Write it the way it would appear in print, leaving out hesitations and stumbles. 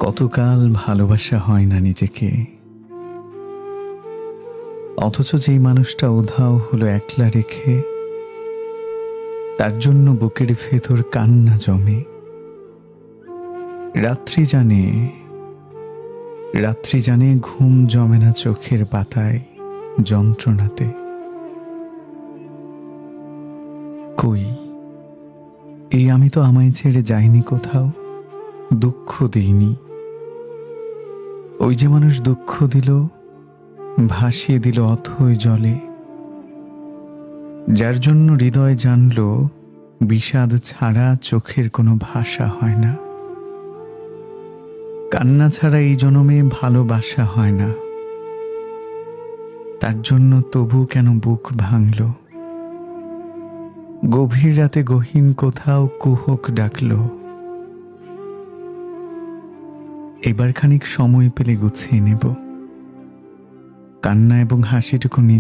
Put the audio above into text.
কতকাল ভালোবাসা হয় না নিজেকে, অথচ যেই মানুষটা উধাও হলো একলা রেখে, তার জন্য বুকের ভেতর কান্না জমে। রাত্রি জানে, রাত্রি জানে ঘুম জমে না চোখের পাতায় যন্ত্রণাতে। কই এই আমি তো আমায় ছেড়ে যাইনি কোথাও, দুঃখ দিইনি। ওই যে মানুষ দুঃখ দিল, ভাসিয়ে দিল অথই জলে, যার জন্য হৃদয় জানল বিষাদ ছাড়া চোখের কোনো ভাষা হয় না, কান্না ছাড়া এই জনমে ভালোবাসা হয় না। তার জন্য তবু কেন বুক ভাঙল, গভীর রাতে গহীন কোথাও কুহক ডাকল। এবার খানিক সময় পেলে গুছিয়ে নেব, কান্না এবং হাসিটুকু নিজে